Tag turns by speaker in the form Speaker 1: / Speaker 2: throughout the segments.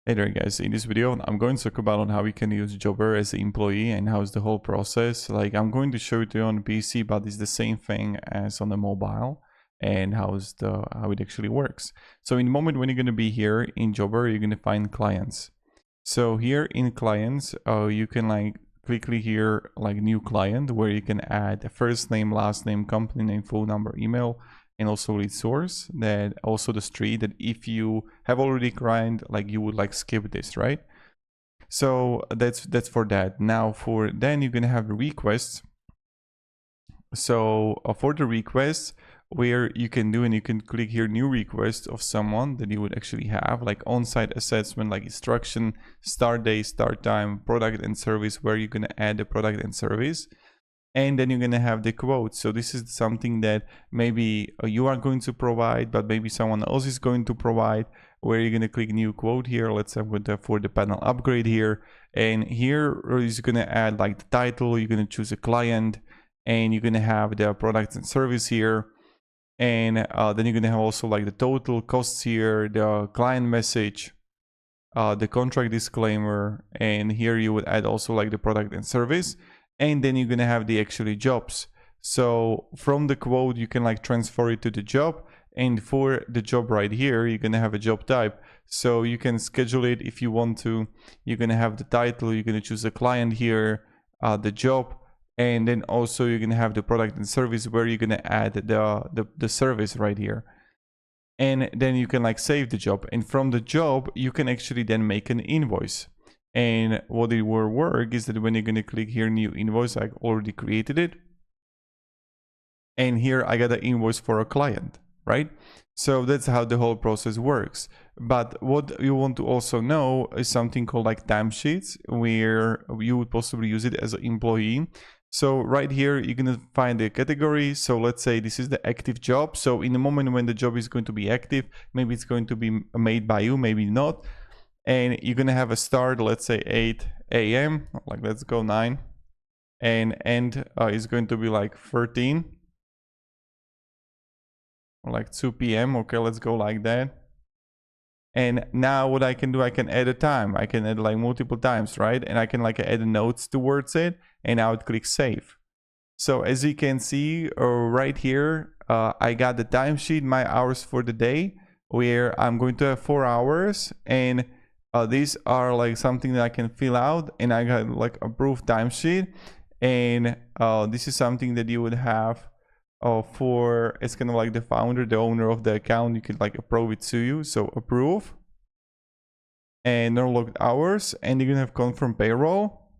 Speaker 1: Hey there guys, in this video I'm going to talk about on how we can use Jobber as an employee and how's the whole process. Like I'm going to show it to you on PC, but it's the same thing as on the mobile and how it actually works. So in the moment when you're going to be here in Jobber, you're going to find clients. So here in clients, you can like quickly here like new client where you can add a first name, last name, company name, phone number, email, and also lead source, that also the street, that if you have already client, like you would like skip this, right? So that's for that. Now for then you're gonna have requests. So for the requests, where you can do, and you can click here new request of someone that you would actually have, like on-site assessment, like instruction, start day, start time, product and service, where you're going to add the product and service, and then you're going to have the quote. So this is something that maybe you are going to provide, but maybe someone else is going to provide, where you're going to click new quote here. Let's say for the panel upgrade here, and here is going to add like the title. You're going to choose a client, and you're going to have the products and service here. And then you're going to have also like the total costs here, the client message, the contract disclaimer, and here you would add also like the product and service. And then you're going to have the actually jobs. So from the quote, you can like transfer it to the job. And for the job right here, you're going to have a job type. So you can schedule it if you want to. You're going to have the title, you're going to choose a client here, the job, and then also you're going to have the product and service where you're going to add the service right here. And then you can like save the job, and from the job you can actually then make an invoice. And what it will work is that when you're going to click here new invoice, I already created it, and here I got an invoice for a client, right? So that's how the whole process works. But what you want to also know is something called like timesheets, where you would possibly use it as an employee. So right here, you're going to find the category. So let's say this is the active job. So in the moment when the job is going to be active, maybe it's going to be made by you, maybe not. And you're going to have a start, let's say 8 a.m. Like let's go 9. And end is going to be like 13. Or like 2 p.m. Okay, let's go like that. And now what I can do, I can add a time. I can add like multiple times, right? And I can like add notes towards it, and I would click save. So as you can see right here, I got the timesheet, my hours for the day, where I'm going to have 4 hours, and these are like something that I can fill out, and I got like approved timesheet. And this is something that you would have for, it's kind of like the founder, the owner of the account. You could like approve it to you. So approve, and no logged hours, and you're gonna have confirm payroll,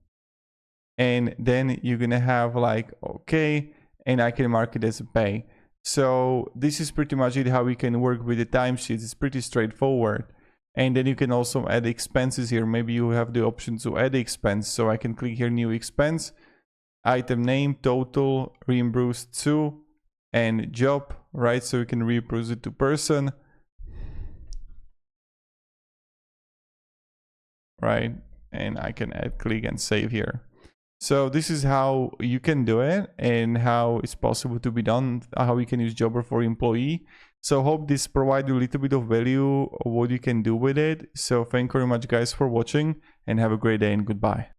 Speaker 1: and then you're gonna have like okay, and I can mark it as a pay. So this is pretty much it, how we can work with the timesheets. It's pretty straightforward. And then you can also add expenses here. Maybe you have the option to add expense. So I can click here new expense, item name, total, reimbursed to, and job, right? So you can reimburse it to person, right? And I can add, click and save here. So this is how you can do it, and how it's possible to be done, how you can use Jobber for employee. So hope this provided you a little bit of value of what you can do with it. So thank you very much guys for watching, and have a great day, and goodbye.